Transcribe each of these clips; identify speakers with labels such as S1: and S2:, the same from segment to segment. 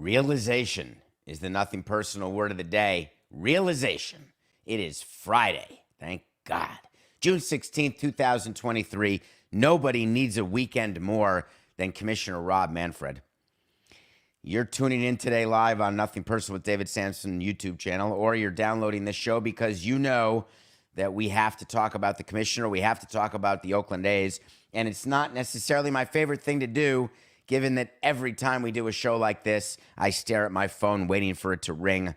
S1: Realization is the nothing personal word of the day. Realization. It is Friday. Thank God. June 16th, 2023. Nobody needs a weekend more than Commissioner Rob Manfred. You're tuning in today live on Nothing Personal with David Samson YouTube channel, or you're downloading this show because you know that we have to talk about the commissioner. We have to talk about the Oakland A's. And it's not necessarily my favorite thing to do, given that every time we do a show like this, I stare at my phone waiting for it to ring,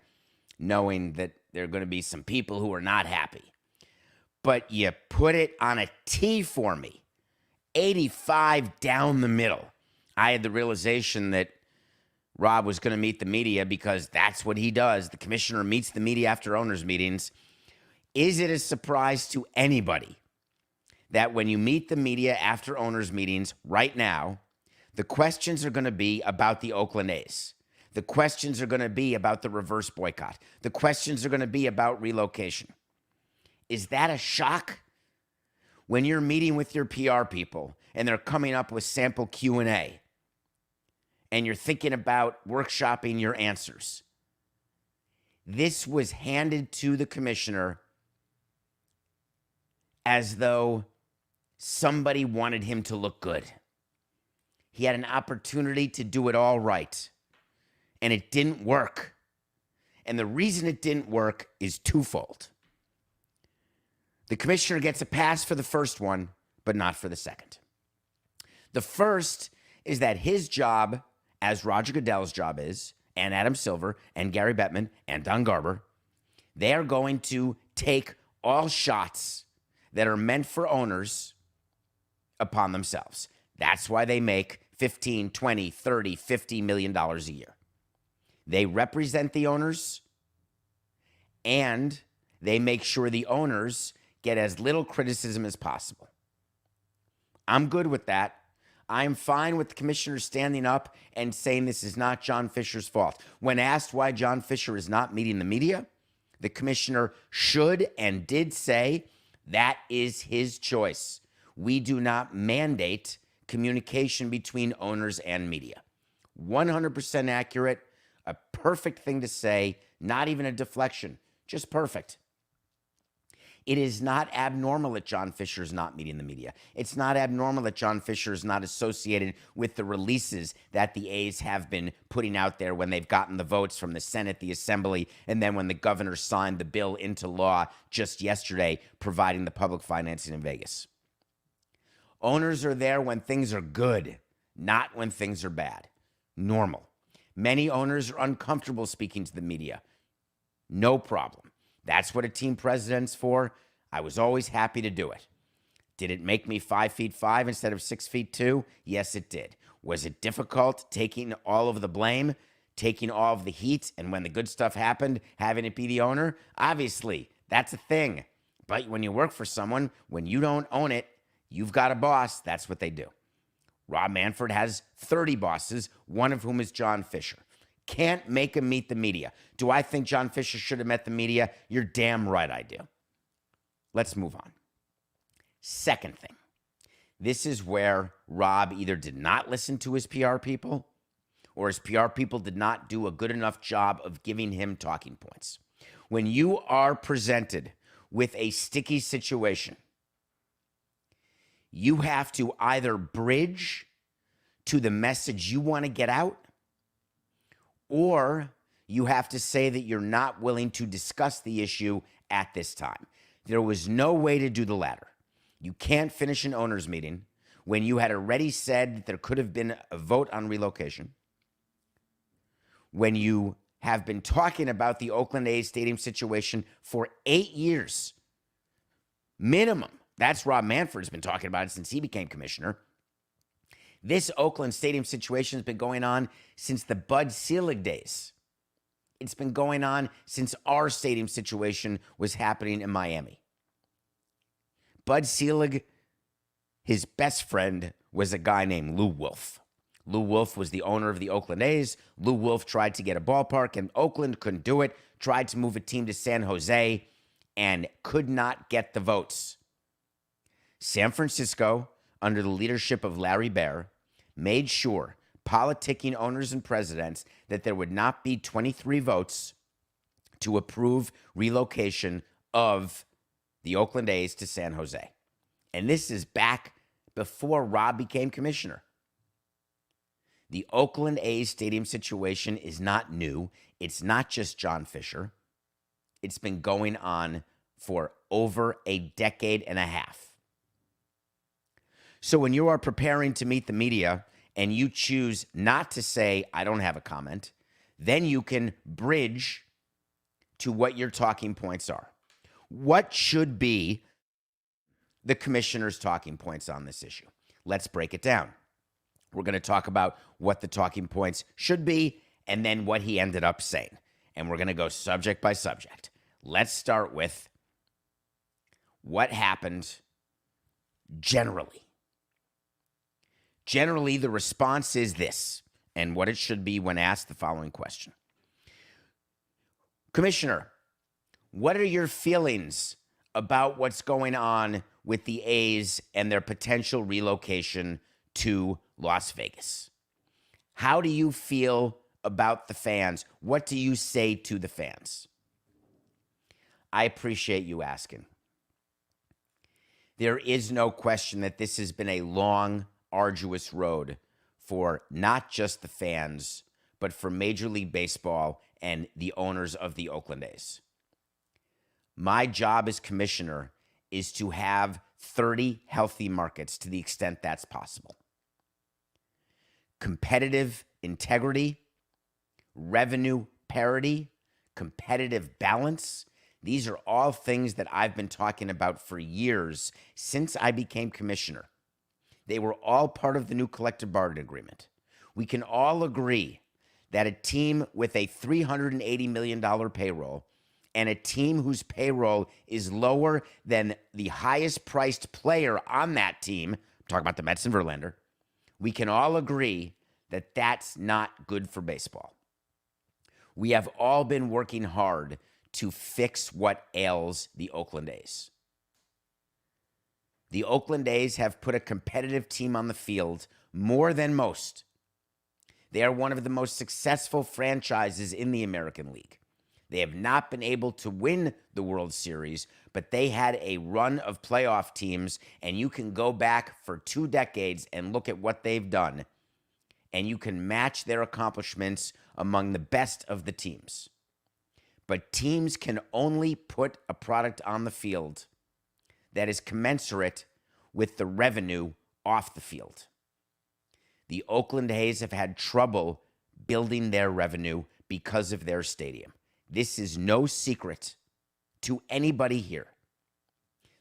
S1: knowing that there are going to be some people who are not happy. But you put it on a tee for me, 85 down the middle. I had the realization that Rob was going to meet the media because that's what he does. The commissioner meets the media after owners' meetings. Is it a surprise to anybody that when you meet the media after owners' meetings right now, the questions are going to be about the Oakland A's? The questions are going to be about the reverse boycott. The questions are going to be about relocation. Is that a shock? When you're meeting with your PR people and they're coming up with sample Q&A and you're thinking about workshopping your answers. This was handed to the commissioner as though somebody wanted him to look good. He had an opportunity to do it all right, and it didn't work. And the reason it didn't work is twofold. The commissioner gets a pass for the first one, but not for the second. The first is that his job, as Roger Goodell's job is, and Adam Silver, and Gary Bettman, and Don Garber, they are going to take all shots that are meant for owners upon themselves. That's why they make $15, $20, $30, $50 million a year. They represent the owners, and they make sure the owners get as little criticism as possible. I'm good with that. I'm fine with the commissioner standing up and saying this is not John Fisher's fault. When asked why John Fisher is not meeting the media, the commissioner should and did say that is his choice. We do not mandate communication between owners and media. 100% accurate, a perfect thing to say, not even a deflection, just perfect. It is not abnormal that John Fisher is not meeting the media. It's not abnormal that John Fisher is not associated with the releases that the A's have been putting out there when they've gotten the votes from the Senate, the Assembly, and then when the governor signed the bill into law just yesterday, providing the public financing in Vegas. Owners are there when things are good, not when things are bad. Normal. Many owners are uncomfortable speaking to the media. No problem. That's what a team president's for. I was always happy to do it. Did it make me 5'5" instead of 6'2"? Yes, it did. Was it difficult taking all of the blame, taking all of the heat, and when the good stuff happened, having it be the owner? Obviously, that's a thing. But when you work for someone, when you don't own it, you've got a boss. That's what they do. Rob Manfred has 30 bosses, one of whom is John Fisher. Can't make him meet the media. Do I think John Fisher should have met the media? You're damn right I do. Let's move on. Second thing. This is where Rob either did not listen to his PR people or his PR people did not do a good enough job of giving him talking points. When you are presented with a sticky situation, you have to either bridge to the message you want to get out, or you have to say that you're not willing to discuss the issue at this time. There was no way to do the latter. You can't finish an owners meeting when you had already said that there could have been a vote on relocation, when you have been talking about the Oakland A's stadium situation for 8 years. Minimum. That's Rob Manfred's been talking about it since he became commissioner. This Oakland Stadium situation has been going on since the Bud Selig days. It's been going on since our stadium situation was happening in Miami. Bud Selig, his best friend was a guy named Lou Wolf. Lou Wolf was the owner of the Oakland A's. Lou Wolf tried to get a ballpark in Oakland, couldn't do it, tried to move a team to San Jose, and could not get the votes. San Francisco, under the leadership of Larry Baer, made sure politicking owners and presidents that there would not be 23 votes to approve relocation of the Oakland A's to San Jose. And this is back before Rob became commissioner. The Oakland A's stadium situation is not new. It's not just John Fisher. It's been going on for over a decade and a half. So when you are preparing to meet the media and you choose not to say, I don't have a comment, then you can bridge to what your talking points are. What should be the commissioner's talking points on this issue? Let's break it down. We're going to talk about what the talking points should be and then what he ended up saying. And we're going to go subject by subject. Let's start with what happened generally. Generally, the response is this, and what it should be when asked the following question. Commissioner, what are your feelings about what's going on with the A's and their potential relocation to Las Vegas? How do you feel about the fans? What do you say to the fans? I appreciate you asking. There is no question that this has been a long, arduous road for not just the fans, but for Major League Baseball and the owners of the Oakland A's. My job as commissioner is to have 30 healthy markets to the extent that's possible. Competitive integrity, revenue parity, competitive balance. These are all things that I've been talking about for years since I became commissioner. They were all part of the new collective bargaining agreement. We can all agree that a team with a $380 million payroll and a team whose payroll is lower than the highest priced player on that team, I'm talking about the Mets and Verlander, we can all agree that that's not good for baseball. We have all been working hard to fix what ails the Oakland A's. The Oakland A's have put a competitive team on the field more than most. They are one of the most successful franchises in the American League. They have not been able to win the World Series, but they had a run of playoff teams, and you can go back for 2 decades and look at what they've done, and you can match their accomplishments among the best of the teams. But teams can only put a product on the field that is commensurate with the revenue off the field. The Oakland A's have had trouble building their revenue because of their stadium. This is no secret to anybody here.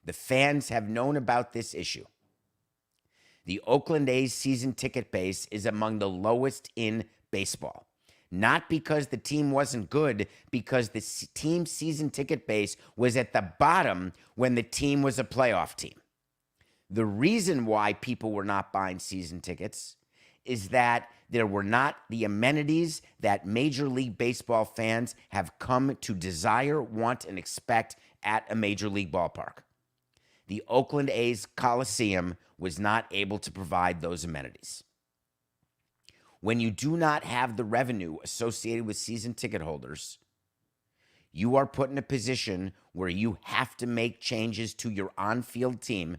S1: The fans have known about this issue. The Oakland A's season ticket base is among the lowest in baseball. Not because the team wasn't good, because the team's season ticket base was at the bottom when the team was a playoff team. The reason why people were not buying season tickets is that there were not the amenities that Major League Baseball fans have come to desire, want, and expect at a Major League ballpark. The Oakland A's Coliseum was not able to provide those amenities. When you do not have the revenue associated with season ticket holders, you are put in a position where you have to make changes to your on-field team,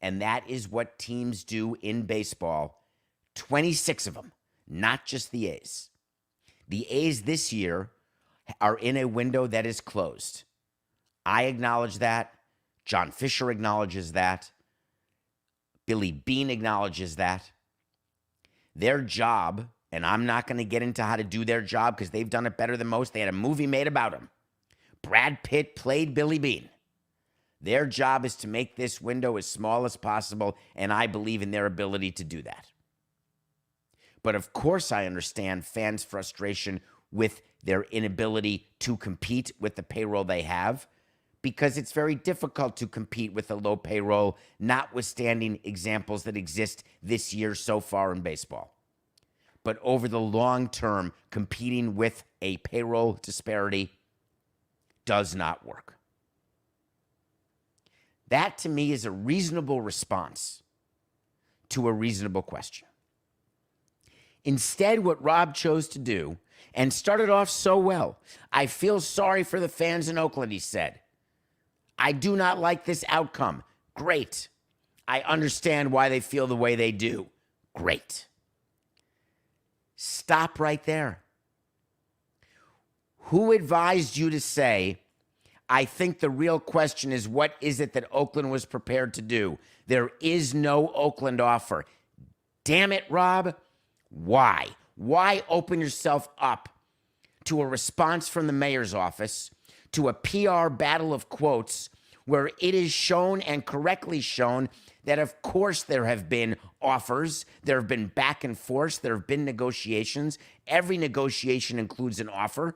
S1: and that is what teams do in baseball, 26 of them, not just the A's. The A's this year are in a window that is closed. I acknowledge that. John Fisher acknowledges that. Billy Beane acknowledges that. Their job, and I'm not going to get into how to do their job because they've done it better than most. They had a movie made about them. Brad Pitt played Billy Beane. Their job is to make this window as small as possible, and I believe in their ability to do that. But of course I understand fans' frustration with their inability to compete with the payroll they have, because it's very difficult to compete with a low payroll, notwithstanding examples that exist this year so far in baseball. But over the long term, competing with a payroll disparity does not work. That, to me, is a reasonable response to a reasonable question. Instead, what Rob chose to do, and started off so well, I feel sorry for the fans in Oakland, he said. I do not like this outcome. Great. I understand why they feel the way they do. Great. Stop right there. Who advised you to say, I think the real question is, what is it that Oakland was prepared to do? There is no Oakland offer. Damn it, Rob. Why? Why open yourself up to a response from the mayor's office, to a PR battle of quotes, where it is shown and correctly shown that, of course, there have been offers, there have been back and forth, there have been negotiations. Every negotiation includes an offer.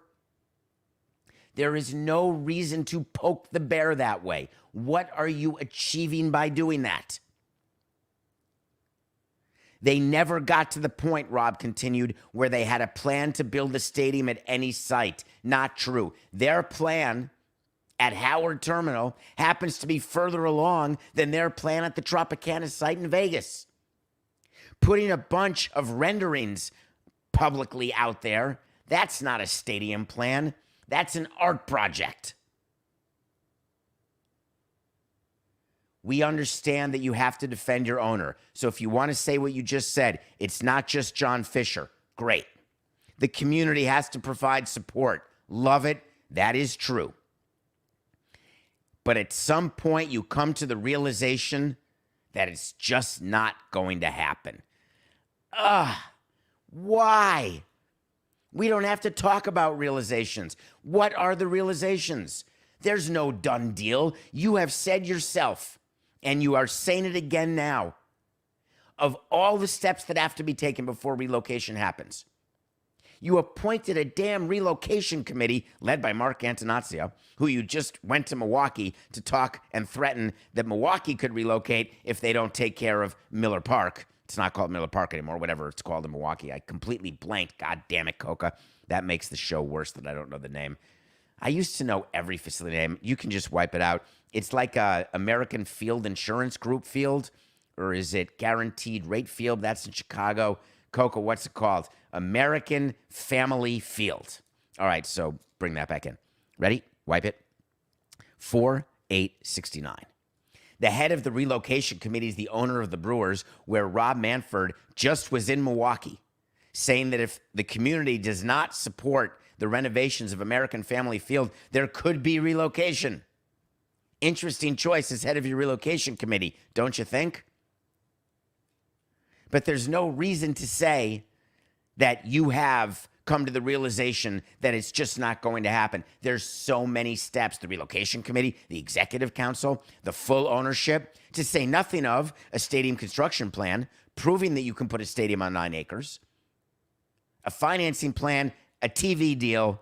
S1: There is no reason to poke the bear that way. What are you achieving by doing that? They never got to the point, Rob continued, where they had a plan to build a stadium at any site. Not true. Their plan at Howard Terminal happens to be further along than their plan at the Tropicana site in Vegas. Putting a bunch of renderings publicly out there, that's not a stadium plan. That's an art project. We understand that you have to defend your owner. So if you want to say what you just said, it's not just John Fisher. Great. The community has to provide support. Love it. That is true. But at some point, you come to the realization that it's just not going to happen. Why? We don't have to talk about realizations. What are the realizations? There's no done deal. You have said yourself, and you are saying it again now, of all the steps that have to be taken before relocation happens. You appointed a damn relocation committee led by Mark Antonazio, who you just went to Milwaukee to talk and threaten that Milwaukee could relocate if they don't take care of Miller Park. It's not called Miller Park anymore, whatever it's called in Milwaukee. I completely blanked. God damn it, Coca. That makes the show worse that I don't know the name. I used to know every facility name. You can just wipe it out. It's like a American Field Insurance Group Field, or is it Guaranteed Rate Field? That's in Chicago. Coca, what's it called? American Family Field. All right, so bring that back in. Ready? Wipe it. 4869. The head of the relocation committee is the owner of the Brewers, where Rob Manfred just was in Milwaukee, saying that if the community does not support the renovations of American Family Field, there could be relocation. Interesting choice as head of your relocation committee, don't you think? But there's no reason to say that you have come to the realization that it's just not going to happen. There's so many steps. The relocation committee, the executive council, the full ownership, to say nothing of a stadium construction plan, proving that you can put a stadium on 9 acres, a financing plan, a TV deal,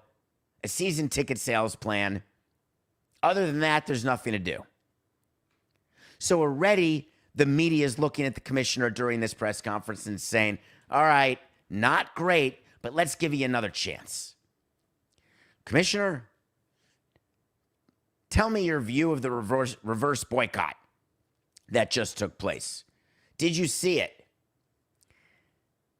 S1: a season ticket sales plan. Other than that, there's nothing to do. So already the media is looking at the commissioner during this press conference and saying, all right, not great, but let's give you another chance. Commissioner, tell me your view of the reverse boycott that just took place. Did you see it?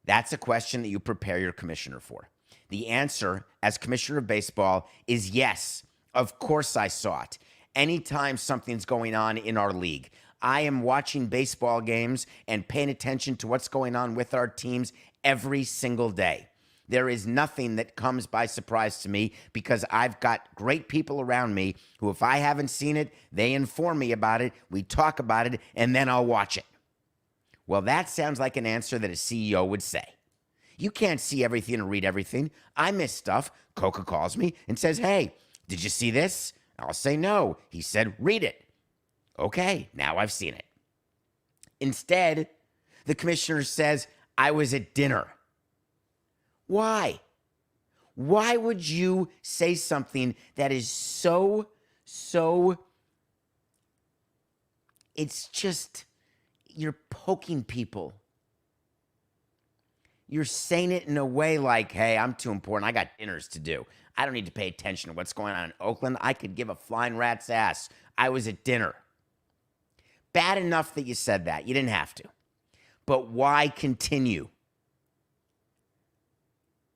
S1: That's a question that you prepare your commissioner for. The answer, as commissioner of baseball, is yes. Of course I saw it. Anytime something's going on in our league, I am watching baseball games and paying attention to what's going on with our teams every single day. There is nothing that comes by surprise to me because I've got great people around me who, if I haven't seen it, they inform me about it, we talk about it, and then I'll watch it. Well, that sounds like an answer that a CEO would say. You can't see everything or read everything. I miss stuff. Coca calls me and says, hey, did you see this? I'll say no. He said, read it. Okay, now I've seen it. Instead, the commissioner says, I was at dinner. Why? Why would you say something that is so, it's just, you're poking people. You're saying it in a way like, hey, I'm too important. I got dinners to do. I don't need to pay attention to what's going on in Oakland. I could give a flying rat's ass. I was at dinner. Bad enough that you said that. You didn't have to. But why continue?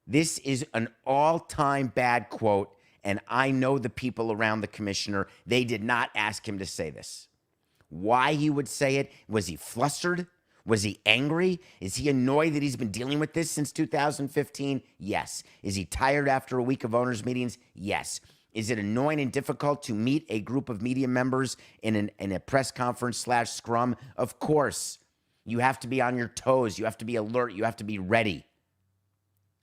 S1: This is an all-time bad quote, and I know the people around the commissioner. They did not ask him to say this. Why he would say it? Was he flustered? Was he angry? Is he annoyed that he's been dealing with this since 2015? Yes. Is he tired after a week of owners' meetings? Yes. Is it annoying and difficult to meet a group of media members in a press conference / scrum? Of course. You have to be on your toes. You have to be alert. You have to be ready.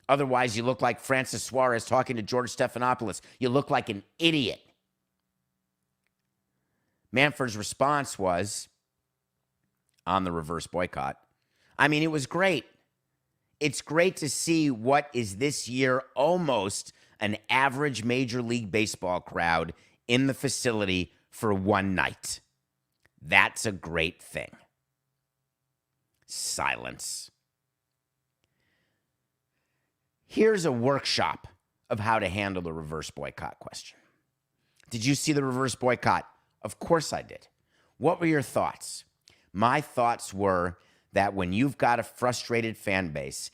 S1: Otherwise, you look like Francis Suarez talking to George Stephanopoulos. You look like an idiot. Manfred's response was, on the reverse boycott, I mean, it was great. It's great to see what is this year almost an average Major League Baseball crowd in the facility for one night. That's a great thing. Silence. Here's a workshop of how to handle the reverse boycott question. Did you see the reverse boycott? Of course I did. What were your thoughts? My thoughts were that when you've got a frustrated fan base,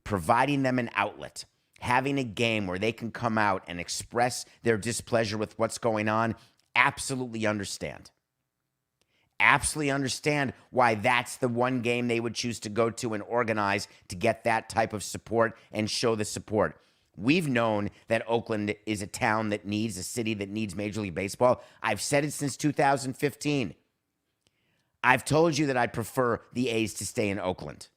S1: providing them an outlet, having a game where they can come out and express their displeasure with what's going on, absolutely understand. Absolutely understand why that's the one game they would choose to go to and organize to get that type of support and show the support. We've known that Oakland is a town that needs, a city that needs Major League Baseball. I've said it since 2015. I've told you that I'd prefer the A's to stay in Oakland.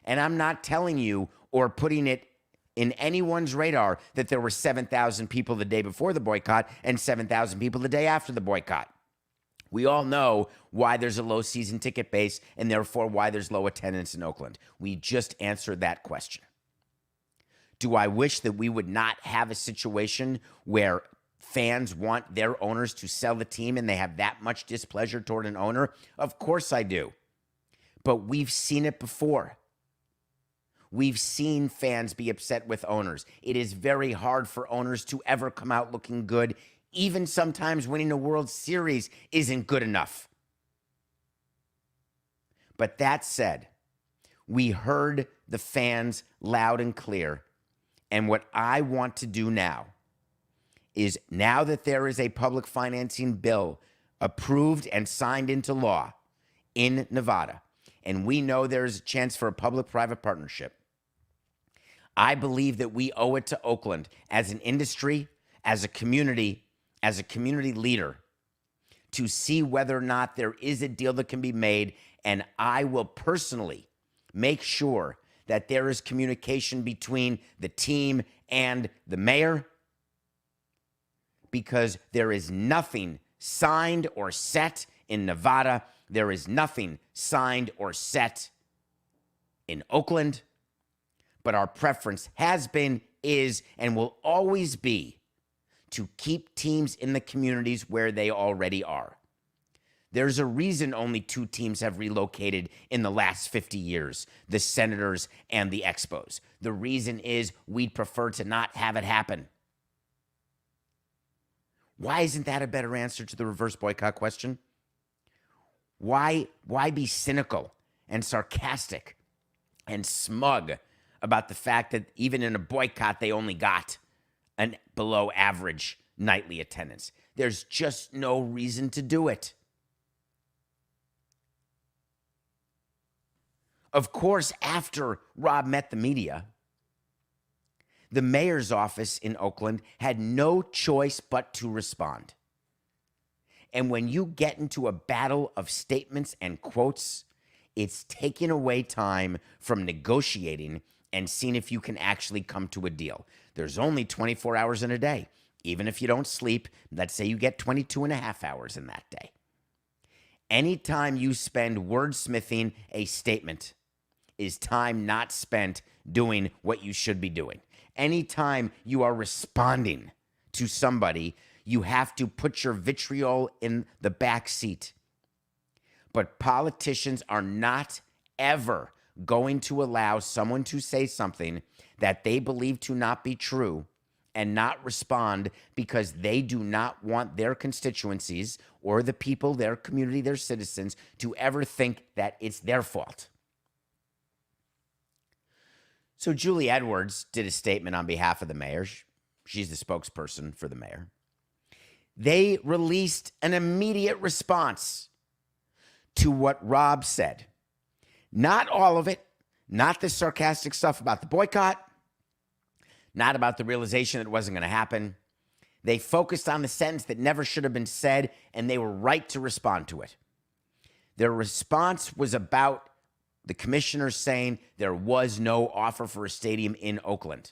S1: And I'm not telling you or putting it in anyone's radar that there were 7,000 people the day before the boycott and 7,000 people the day after the boycott. We all know why there's a low season ticket base and therefore why there's low attendance in Oakland. We just answered that question. Do I wish that we would not have a situation where fans want their owners to sell the team and they have that much displeasure toward an owner? Of course I do. But we've seen it before. We've seen fans be upset with owners. It is very hard for owners to ever come out looking good. Even sometimes winning a World Series isn't good enough. But that said, we heard the fans loud and clear. And what I want to do now is, now that there is a public financing bill approved and signed into law in Nevada, and we know there's a chance for a public-private partnership, I believe that we owe it to Oakland as an industry, as a community leader, to see whether or not there is a deal that can be made. And I will personally make sure that there is communication between the team and the mayor, because there is nothing signed or set in Nevada. There is nothing signed or set in Oakland. But our preference has been, is, and will always be to keep teams in the communities where they already are. There's a reason only 2 teams have relocated in the last 50 years, the Senators and the Expos. The reason is we'd prefer to not have it happen. Why isn't that a better answer to the reverse boycott question? Why be cynical and sarcastic and smug about the fact that even in a boycott, they only got an below average nightly attendance? There's just no reason to do it. Of course, after Rob met the media, the mayor's office in Oakland had no choice but to respond. And when you get into a battle of statements and quotes, it's taking away time from negotiating and seeing if you can actually come to a deal. There's only 24 hours in a day. Even if you don't sleep, let's say you get 22 and a half hours in that day. Anytime you spend wordsmithing a statement is time not spent doing what you should be doing. Anytime you are responding to somebody, you have to put your vitriol in the back seat. But politicians are not ever going to allow someone to say something that they believe to not be true and not respond because they do not want their constituencies or the people, their community, their citizens to ever think that it's their fault. So Julie Edwards did a statement on behalf of the mayor. She's the spokesperson for the mayor. They released an immediate response to what Rob said. Not all of it, not the sarcastic stuff about the boycott, not about the realization that it wasn't going to happen. They focused on the sentence that never should have been said, and they were right to respond to it. Their response was about the commissioner saying there was no offer for a stadium in Oakland.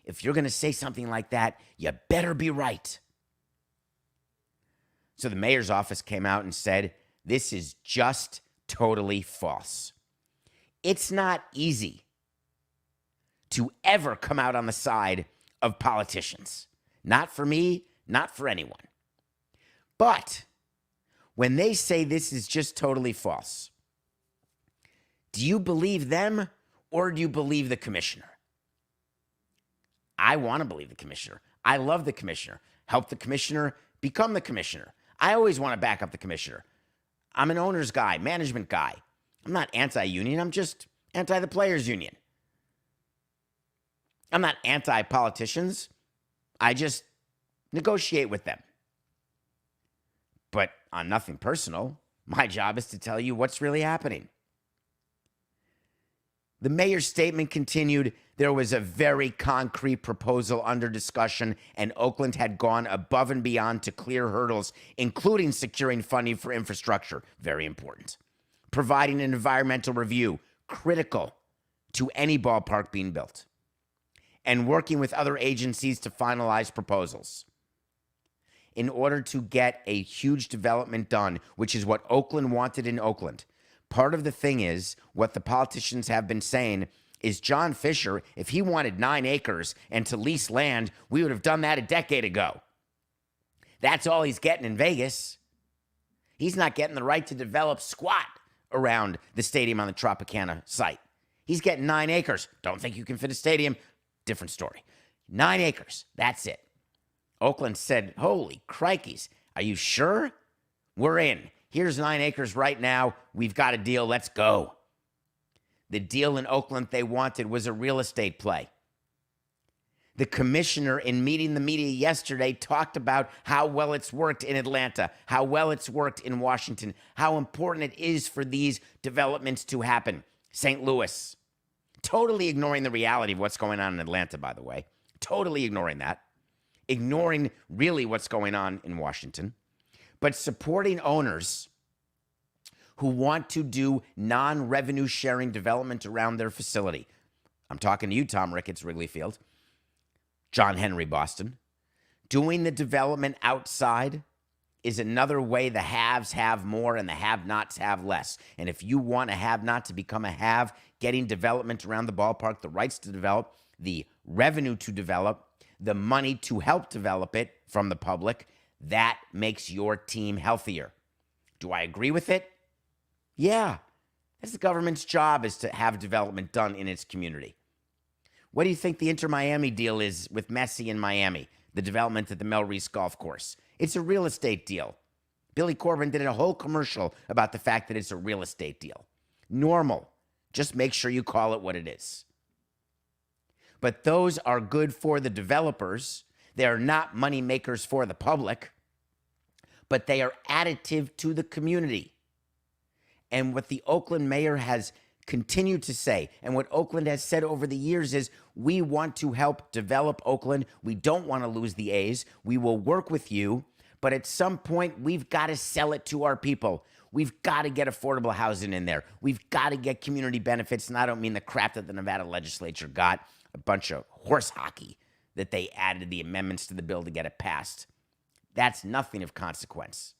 S1: If you're going to say something like that, you better be right. So the mayor's office came out and said, this is just totally false. It's not easy to ever come out on the side of politicians. Not for me, not for anyone. But when they say this is just totally false, do you believe them or do you believe the commissioner? I want to believe the commissioner. I love the commissioner. Help the commissioner become the commissioner. I always want to back up the commissioner. I'm an owner's guy, management guy. I'm not anti-union. I'm just anti the players' union. I'm not anti-politicians. I just negotiate with them. But on nothing personal, my job is to tell you what's really happening. The mayor's statement continued, there was a very concrete proposal under discussion, and Oakland had gone above and beyond to clear hurdles, including securing funding for infrastructure, very important, providing an environmental review, critical to any ballpark being built, and working with other agencies to finalize proposals. In order to get a huge development done, which is what Oakland wanted in Oakland. Part of the thing is, what the politicians have been saying is John Fisher, if he wanted 9 acres and to lease land, we would have done that a decade ago. That's all he's getting in Vegas. He's not getting the right to develop squat around the stadium on the Tropicana site. He's getting 9 acres. Don't think you can fit a stadium. Different story. 9 acres. That's it. Oakland said, holy crikeys, are you sure? We're in. Here's 9 acres right now. We've got a deal. Let's go. The deal in Oakland they wanted was a real estate play. The commissioner, in meeting the media yesterday, talked about how well it's worked in Atlanta, how well it's worked in Washington, how important it is for these developments to happen. St. Louis. Totally ignoring the reality of what's going on in Atlanta, by the way. Totally ignoring that. Ignoring really what's going on in Washington. But supporting owners who want to do non-revenue sharing development around their facility. I'm talking to you, Tom Ricketts, Wrigley Field. John Henry, Boston. Doing the development outside is another way the haves have more and the have-nots have less. And if you want a have-not to become a have, getting development around the ballpark, the rights to develop, the revenue to develop, the money to help develop it from the public, that makes your team healthier. Do I agree with it? Yeah. That's the government's job, is to have development done in its community. What do you think the Inter-Miami deal is with Messi in Miami, the development at the Mel Reese Golf Course? It's a real estate deal. Billy Corben did a whole commercial about the fact that it's a real estate deal. Normal. Just make sure you call it what it is. But those are good for the developers. They are not money makers for the public, but they are additive to the community. And what the Oakland mayor has continued to say, and what Oakland has said over the years, is we want to help develop Oakland. We don't want to lose the A's. We will work with you, but at some point, we've got to sell it to our people. We've got to get affordable housing in there. We've got to get community benefits, and I don't mean the crap that the Nevada legislature got, a bunch of horse hockey that they added the amendments to the bill to get it passed. That's nothing of consequence.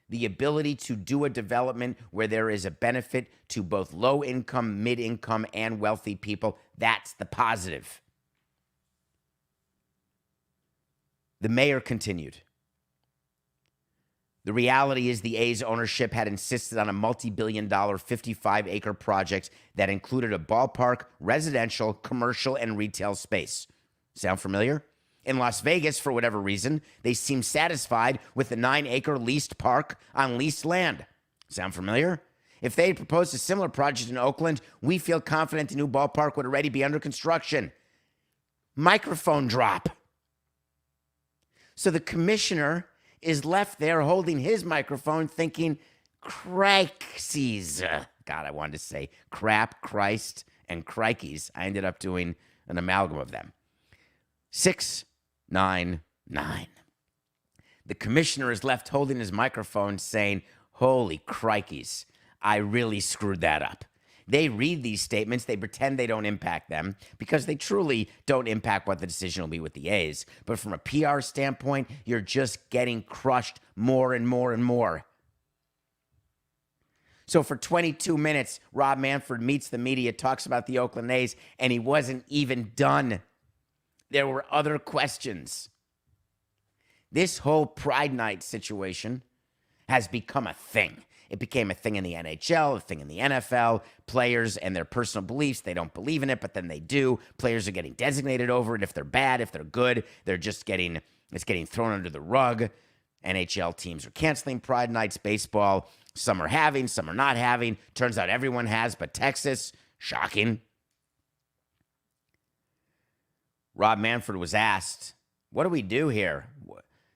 S1: The ability to do a development where there is a benefit to both low-income, mid-income, and wealthy people, that's the positive. The mayor continued. The reality is the A's ownership had insisted on a multi-billion-dollar 55-acre project that included a ballpark, residential, commercial, and retail space. Sound familiar? In Las Vegas, for whatever reason, they seem satisfied with the 9-acre leased park on leased land. Sound familiar? If they had proposed a similar project in Oakland, we feel confident the new ballpark would already be under construction. Microphone drop. So the commissioner is left there holding his microphone thinking, crises. God, I wanted to say crap, Christ, and crikeys. I ended up doing an amalgam of them. 699. The commissioner is left holding his microphone saying, holy crikeys, I really screwed that up. They read these statements, they pretend they don't impact them because they truly don't impact what the decision will be with the A's. But from a PR standpoint, you're just getting crushed more and more and more. So for 22 minutes, Rob Manfred meets the media, talks about the Oakland A's, and he wasn't even done. There were other questions. This whole Pride Night situation has become a thing. It became a thing in the NHL, a thing in the NFL. Players and their personal beliefs, they don't believe in it, but then they do. Players are getting designated over it. If they're bad, if they're good, it's getting thrown under the rug. NHL teams are canceling Pride Nights. Baseball, some are having, some are not having. Turns out everyone has, but Texas, shocking. Rob Manfred was asked, what do we do here?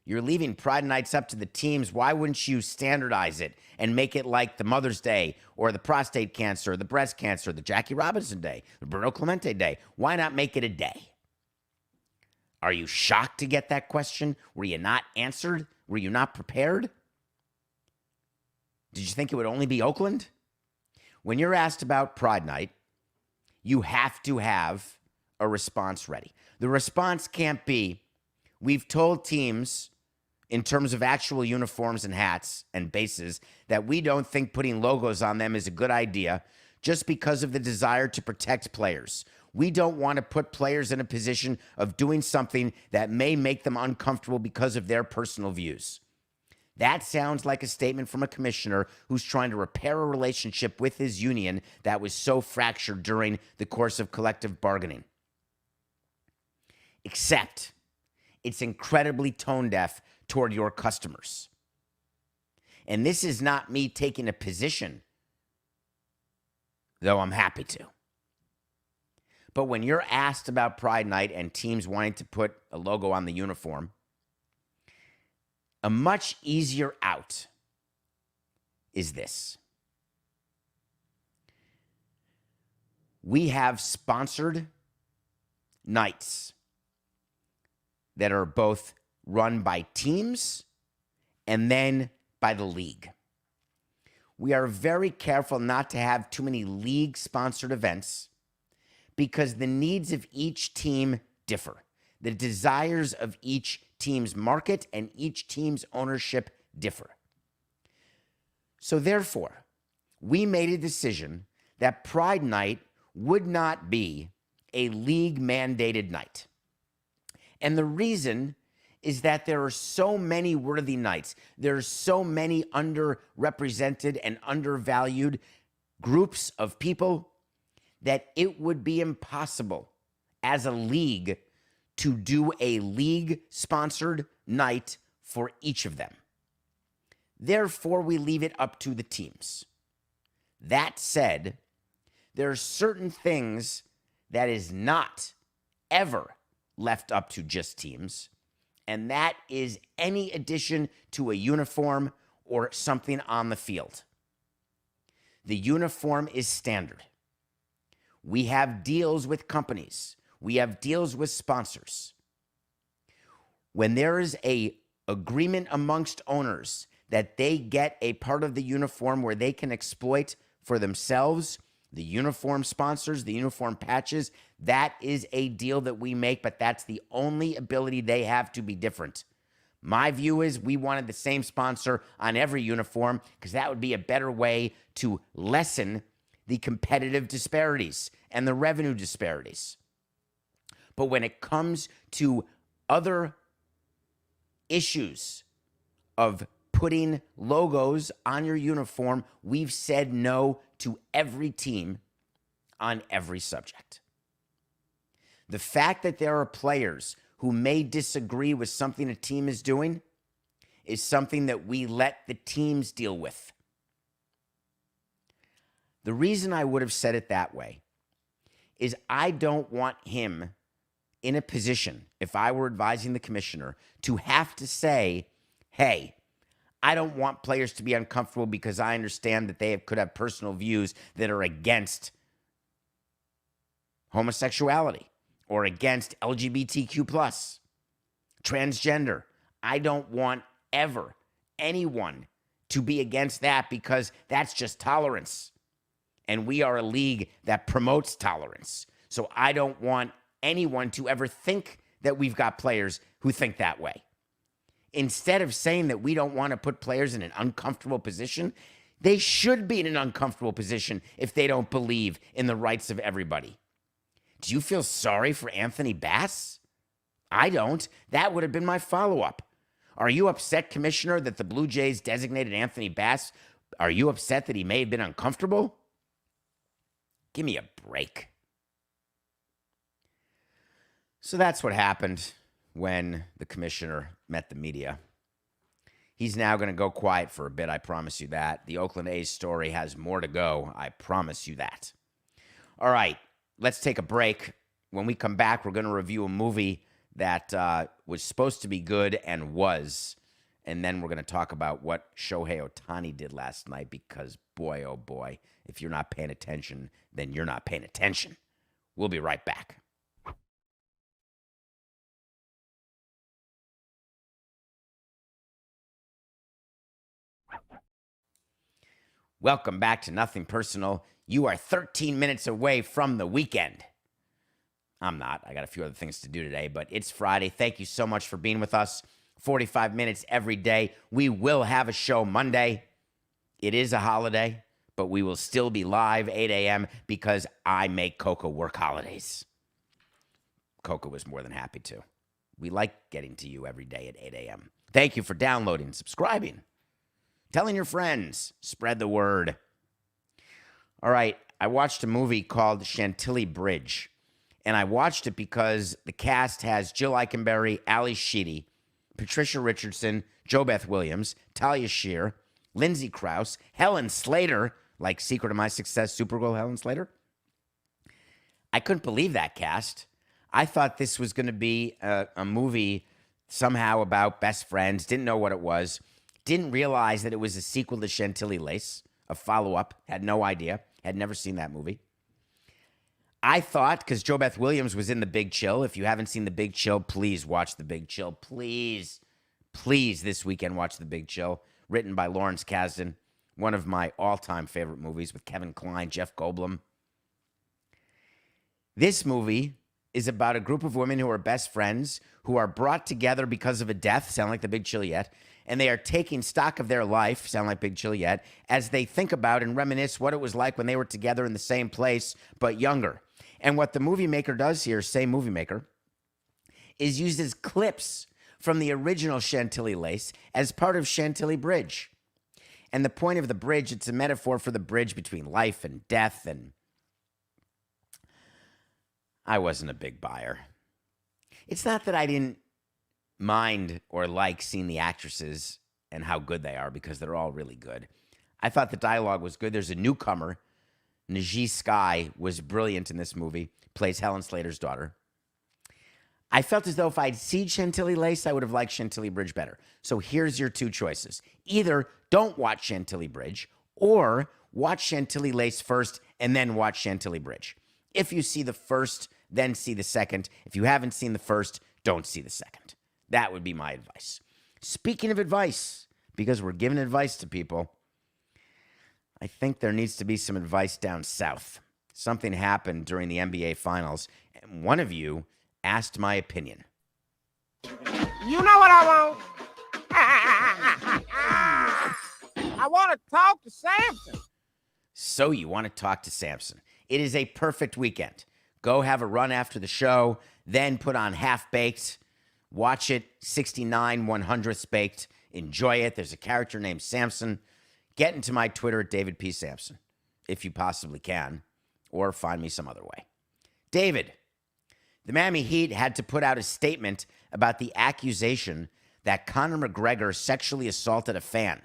S1: You're leaving Pride Nights up to the teams. Why wouldn't you standardize it and make it like the Mother's Day or the prostate cancer, or the breast cancer, the Jackie Robinson Day, the Bruno Clemente Day? Why not make it a day? Are you shocked to get that question? Were you not answered? Were you not prepared? Did you think it would only be Oakland? When you're asked about Pride Night, you have to have a response ready. The response can't be, we've told teams in terms of actual uniforms and hats and bases that we don't think putting logos on them is a good idea just because of the desire to protect players. We don't want to put players in a position of doing something that may make them uncomfortable because of their personal views. That sounds like a statement from a commissioner who's trying to repair a relationship with his union that was so fractured during the course of collective bargaining. Except it's incredibly tone deaf toward your customers. And this is not me taking a position, though I'm happy to. But when you're asked about Pride Night and teams wanting to put a logo on the uniform, a much easier out is this. We have sponsored nights that are both run by teams and then by the league. We are very careful not to have too many league-sponsored events because the needs of each team differ. The desires of each team's market and each team's ownership differ. So therefore, we made a decision that Pride Night would not be a league-mandated night. And the reason is that there are so many worthy nights. There are so many underrepresented and undervalued groups of people that it would be impossible as a league to do a league-sponsored night for each of them. Therefore, we leave it up to the teams. That said, there are certain things that is not ever left up to just teams, and that is any addition to a uniform or something on the field. The uniform is standard. We have deals with companies. We have deals with sponsors. When there is an agreement amongst owners that they get a part of the uniform where they can exploit for themselves, the uniform sponsors, the uniform patches, that is a deal that we make, but that's the only ability they have to be different. My view is we wanted the same sponsor on every uniform because that would be a better way to lessen the competitive disparities and the revenue disparities. But when it comes to other issues of putting logos on your uniform, we've said no to every team on every subject. The fact that there are players who may disagree with something a team is doing is something that we let the teams deal with. The reason I would have said it that way is I don't want him in a position, if I were advising the commissioner, to have to say, hey, I don't want players to be uncomfortable because I understand that they could have personal views that are against homosexuality or against LGBTQ+, transgender. I don't want ever anyone to be against that because that's just tolerance. And we are a league that promotes tolerance. So I don't want anyone to ever think that we've got players who think that way. Instead of saying that we don't want to put players in an uncomfortable position, they should be in an uncomfortable position if they don't believe in the rights of everybody. Do you feel sorry for Anthony Bass? I don't. That would have been my follow-up. Are you upset, Commissioner, that the Blue Jays designated Anthony Bass? Are you upset that he may have been uncomfortable? Give me a break. So that's what happened when the commissioner met the media. He's now going to go quiet for a bit, I promise you that. The Oakland A's story has more to go, I promise you that. All right, let's take a break. When we come back, we're going to review a movie that was supposed to be good and was. And then we're going to talk about what Shohei Ohtani did last night because, boy, oh boy, if you're not paying attention, then you're not paying attention. We'll be right back. Welcome back to Nothing Personal. You are 13 minutes away from the weekend. I'm not. I got a few other things to do today, but it's Friday. Thank you so much for being with us. 45 minutes every day. We will have a show Monday. It is a holiday, but we will still be live 8 a.m. because I make Coco work holidays. Coco was more than happy to. We like getting to you every day at 8 a.m. Thank you for downloading, subscribing, telling your friends. Spread the word. All right, I watched a movie called Chantilly Bridge. And I watched it because the cast has Jill Eikenberry, Ali Sheedy, Patricia Richardson, JoBeth Williams, Talia Shear, Lindsay Krause, Helen Slater, like Secret of My Success, Supergirl Helen Slater. I couldn't believe that cast. I thought this was going to be a movie somehow about best friends. Didn't know what it was. Didn't realize that it was a sequel to Chantilly Lace, a follow-up. Had no idea. Had never seen that movie. I thought, because JoBeth Williams was in The Big Chill. If you haven't seen The Big Chill, please watch The Big Chill. Please, please this weekend watch The Big Chill. Written by Lawrence Kasdan. One of my all-time favorite movies with Kevin Kline, Jeff Goldblum. This movie is about a group of women who are best friends, who are brought together because of a death, sound like The Big Chill yet, and they are taking stock of their life, sound like Big Chill yet, as they think about and reminisce what it was like when they were together in the same place, but younger. And what the movie maker does here, same movie maker, is uses clips from the original Chantilly Lace as part of Chantilly Bridge. And the point of the bridge, it's a metaphor for the bridge between life and death, and I wasn't a big buyer. It's not that I didn't mind or like seeing the actresses and how good they are, because they're all really good. I thought the dialogue was good. There's a newcomer. Najee Sky was brilliant in this movie, plays Helen Slater's daughter. I felt as though if I'd seen Chantilly Lace, I would have liked Chantilly Bridge better. So here's your two choices. Either don't watch Chantilly Bridge, or watch Chantilly Lace first and then watch Chantilly Bridge. If you see the first, then see the second. If you haven't seen the first, don't see the second. That would be my advice. Speaking of advice, because we're giving advice to people, I think there needs to be some advice down south. Something happened during the NBA Finals, and one of you asked my opinion.
S2: You know what I want? I want to talk to Samson.
S1: So you want to talk to Samson. It is a perfect weekend. Go have a run after the show, then put on Half-Baked. Watch it, 69 100th Baked. Enjoy it. There's a character named Samson. Get into my Twitter at David P. Samson, if you possibly can, or find me some other way. David, the Miami Heat had to put out a statement about the accusation that Conor McGregor sexually assaulted a fan.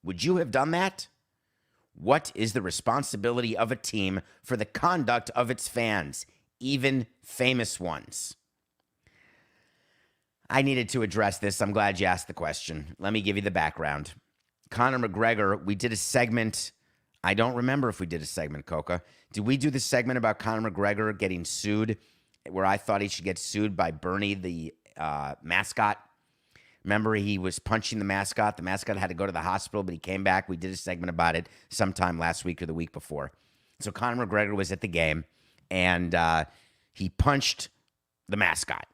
S1: Would you have done that? What is the responsibility of a team for the conduct of its fans, even famous ones? I needed to address this. I'm glad you asked the question. Let me give you the background. Conor McGregor, we did a segment. I don't remember if we did a segment, Coca. Did we do the segment about Conor McGregor getting sued, where I thought he should get sued by Bernie, the mascot? Remember, he was punching the mascot. The mascot had to go to the hospital, but he came back. We did a segment about it sometime last week or the week before. So Conor McGregor was at the game, and he punched the mascot.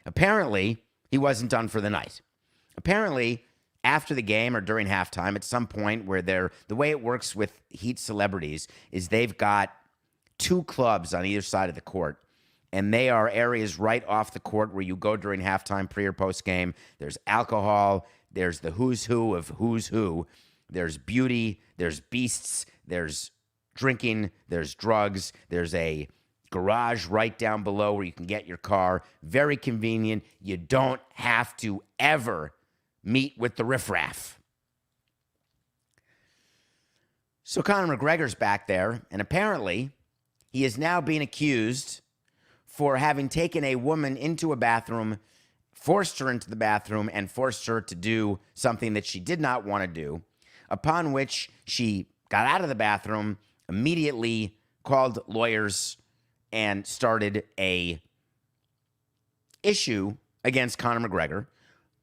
S1: Apparently, he wasn't done for the night. Apparently, after the game or during halftime, at some point where the way it works with Heat celebrities is they've got two clubs on either side of the court. And they are areas right off the court where you go during halftime, pre or post game. There's alcohol. There's the who's who of who's who. There's beauty. There's beasts. There's drinking. There's drugs. There's a garage right down below where you can get your car. Very convenient. You don't have to ever meet with the riffraff. So Conor McGregor's back there, and apparently he is now being accused for having taken a woman into a bathroom, forced her into the bathroom, and forced her to do something that she did not want to do, upon which she got out of the bathroom, immediately called lawyers, and started a issue against Conor McGregor,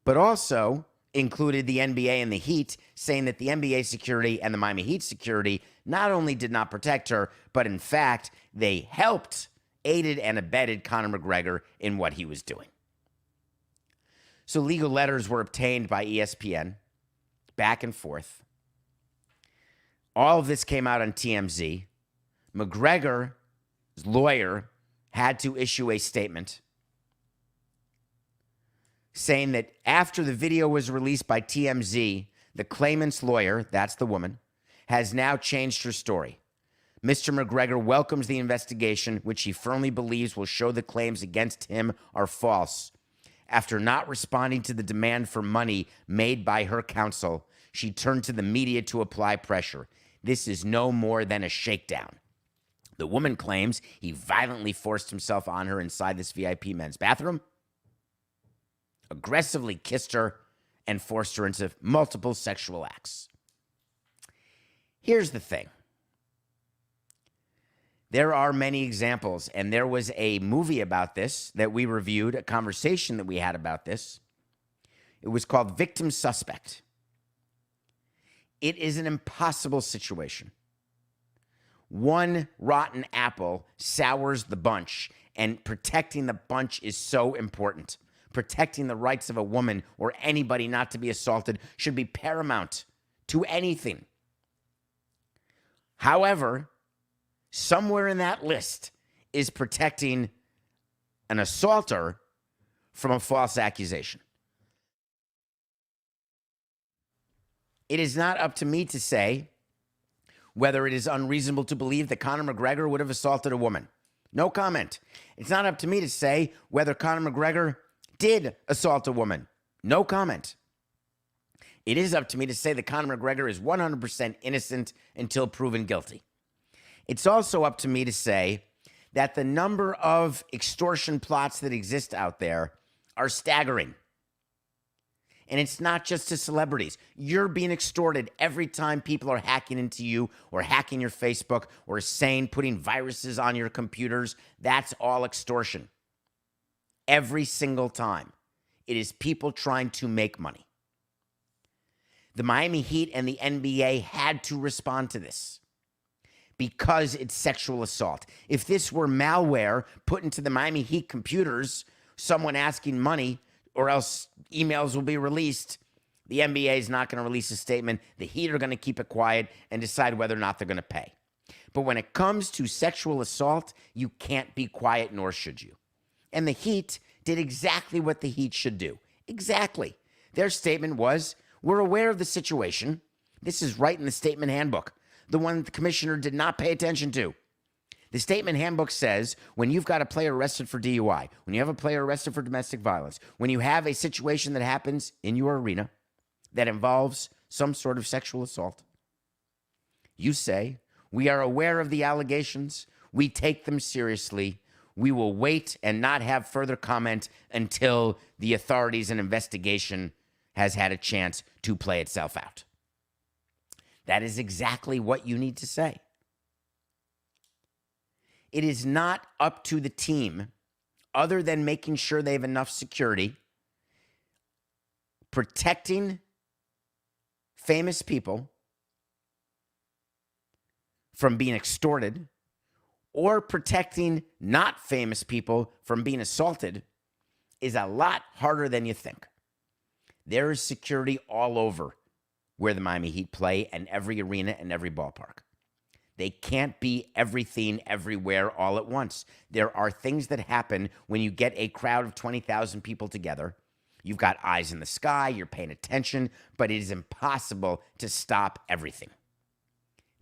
S1: but also included the NBA and the Heat, saying that the NBA security and the Miami Heat security not only did not protect her, but in fact, they aided and abetted Conor McGregor in what he was doing. So legal letters were obtained by ESPN, back and forth. All of this came out on TMZ. McGregor's lawyer had to issue a statement saying that after the video was released by TMZ, the claimant's lawyer, that's the woman, has now changed her story. Mr. McGregor welcomes the investigation, which he firmly believes will show the claims against him are false. After not responding to the demand for money made by her counsel, she turned to the media to apply pressure. This is no more than a shakedown. The woman claims he violently forced himself on her inside this VIP men's bathroom, aggressively kissed her, and forced her into multiple sexual acts. Here's the thing. There are many examples, and there was a movie about this that we reviewed, a conversation that we had about this. It was called Victim Suspect. It is an impossible situation. One rotten apple sours the bunch, and protecting the bunch is so important. Protecting the rights of a woman or anybody not to be assaulted should be paramount to anything. However, somewhere in that list is protecting an assaulter from a false accusation. It is not up to me to say whether it is unreasonable to believe that Conor McGregor would have assaulted a woman. No comment. It's not up to me to say whether Conor McGregor did assault a woman. No comment. It is up to me to say that Conor McGregor is 100% innocent until proven guilty. It's also up to me to say that the number of extortion plots that exist out there are staggering. And it's not just to celebrities. You're being extorted every time people are hacking into you or hacking your Facebook or putting viruses on your computers. That's all extortion. Every single time. It is people trying to make money. The Miami Heat and the NBA had to respond to this because it's sexual assault. If this were malware put into the Miami Heat computers, someone asking money, or else emails will be released, the NBA is not going to release a statement. The Heat are going to keep it quiet and decide whether or not they're going to pay. But when it comes to sexual assault, you can't be quiet, nor should you. And the Heat did exactly what the Heat should do. Exactly. Their statement was, we're aware of the situation. This is right in the statement handbook, the one the commissioner did not pay attention to. The statement handbook says when you've got a player arrested for DUI, when you have a player arrested for domestic violence, when you have a situation that happens in your arena that involves some sort of sexual assault, You say, we are aware of the allegations. We take them seriously. We will wait and not have further comment until the authorities and investigation has had a chance to play itself out. That is exactly what you need to say. It is not up to the team, other than making sure they have enough security, protecting famous people from being extorted, or protecting not famous people from being assaulted, is a lot harder than you think. There is security all over where the Miami Heat play and every arena and every ballpark. They can't be everything everywhere all at once. There are things that happen when you get a crowd of 20,000 people together. You've got eyes in the sky, you're paying attention, but it is impossible to stop everything.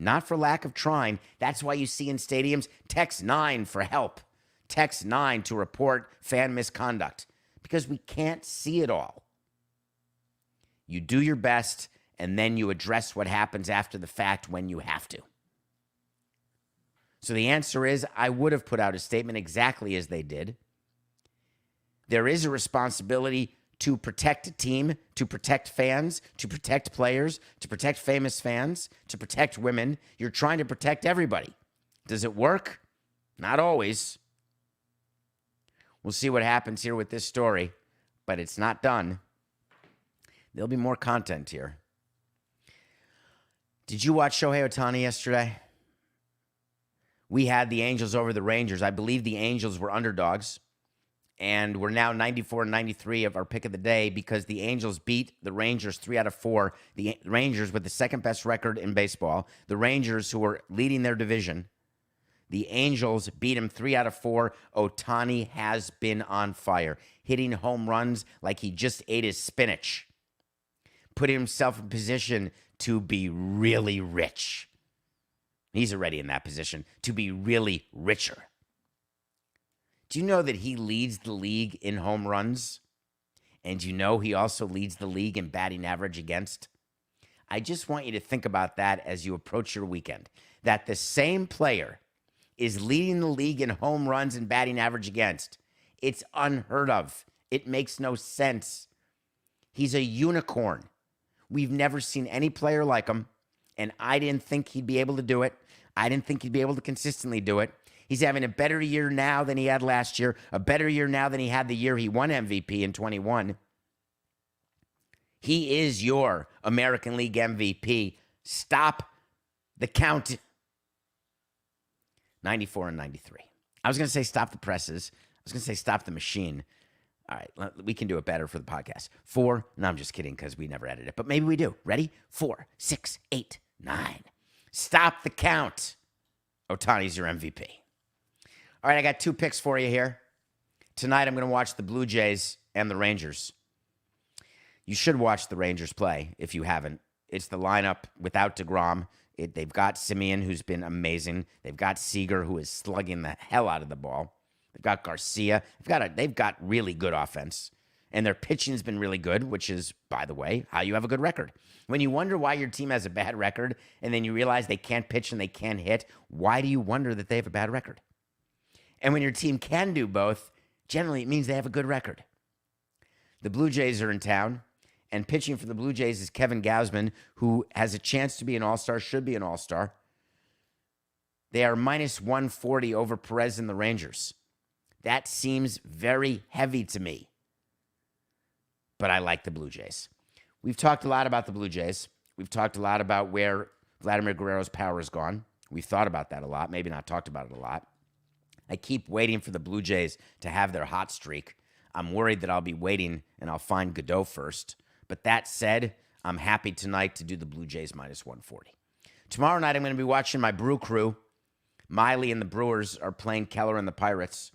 S1: Not for lack of trying. That's why you see in stadiums, text 9 for help. Text 9 to report fan misconduct, because we can't see it all. You do your best, and then you address what happens after the fact when you have to. So the answer is, I would have put out a statement exactly as they did. There is a responsibility to protect a team, to protect fans, to protect players, to protect famous fans, to protect women. You're trying to protect everybody. Does it work? Not always. We'll see what happens here with this story, but it's not done. There'll be more content here. Did you watch Shohei Ohtani yesterday? We had the Angels over the Rangers. I believe the Angels were underdogs, and we're now 94-93 of our pick of the day because the Angels beat the Rangers 3 out of 4. The Rangers with the second best record in baseball. The Rangers, who are leading their division. The Angels beat him 3 out of 4. Ohtani has been on fire, hitting home runs like he just ate his spinach, putting himself in position to be really rich. He's already in that position, to be really richer. Do you know that he leads the league in home runs? And you know he also leads the league in batting average against? I just want you to think about that as you approach your weekend. That the same player is leading the league in home runs and batting average against. It's unheard of. It makes no sense. He's a unicorn. We've never seen any player like him. And I didn't think he'd be able to do it. I didn't think he'd be able to consistently do it. He's having a better year now than he had last year, a better year now than he had the year he won MVP in 21. He is your American League MVP. Stop the count. 94-93. I was going to say stop the presses. I was going to say stop the machine. All right, we can do it better for the podcast. 4, no, I'm just kidding because we never edit it, but maybe we do. Ready? 4, 6, 8, 9. Stop the count. Ohtani's your MVP. All right, I got 2 picks for you here. Tonight, I'm going to watch the Blue Jays and the Rangers. You should watch the Rangers play if you haven't. It's the lineup without DeGrom. They've got Simeon, who's been amazing. They've got Seager, who is slugging the hell out of the ball. They've got Garcia. They've got really good offense. And their pitching has been really good, which is, by the way, how you have a good record. When you wonder why your team has a bad record, and then you realize they can't pitch and they can't hit, why do you wonder that they have a bad record? And when your team can do both, generally it means they have a good record. The Blue Jays are in town, and pitching for the Blue Jays is Kevin Gausman, who has a chance to be an all-star, should be an all-star. They are minus 140 over Perez and the Rangers. That seems very heavy to me. But I like the Blue Jays. We've talked a lot about the Blue Jays. We've talked a lot about where Vladimir Guerrero's power is gone. We've thought about that a lot, maybe not talked about it a lot. I keep waiting for the Blue Jays to have their hot streak. I'm worried that I'll be waiting and I'll find Godot first. But that said, I'm happy tonight to do the Blue Jays minus 140. Tomorrow night, I'm going to be watching my Brew Crew. Miley and the Brewers are playing Keller and the Pirates.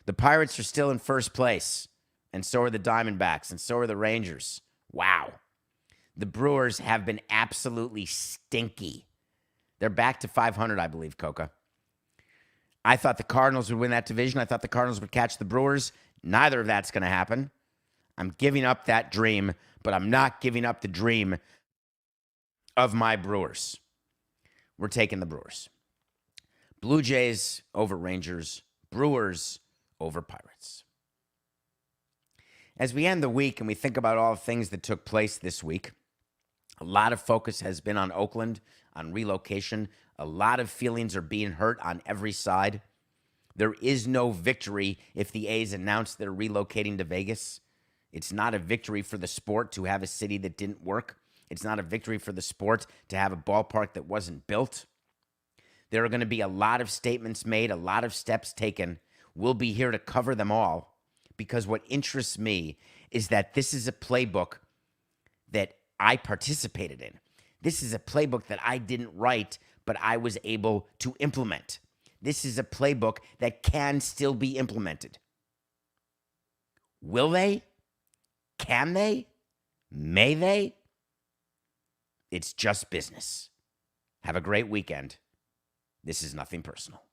S1: The Pirates are still in first place, and so are the Diamondbacks, and so are the Rangers. Wow. The Brewers have been absolutely stinky. They're back to 500, I believe, Coca. I thought the Cardinals would win that division. I thought the Cardinals would catch the Brewers. Neither of that's going to happen. I'm giving up that dream, but I'm not giving up the dream of my Brewers. We're taking the Brewers. Blue Jays over Rangers. Brewers over Pirates. As we end the week and we think about all the things that took place this week, a lot of focus has been on Oakland, on relocation. A lot of feelings are being hurt on every side. There is no victory if the A's announce they're relocating to Vegas. It's not a victory for the sport to have a city that didn't work. It's not a victory for the sport to have a ballpark that wasn't built. There are going to be a lot of statements made, a lot of steps taken. We'll be here to cover them all because what interests me is that this is a playbook that I participated in. This is a playbook that I didn't write, but I was able to implement. This is a playbook that can still be implemented. Will they? Can they? May they? It's just business. Have a great weekend. This is nothing personal.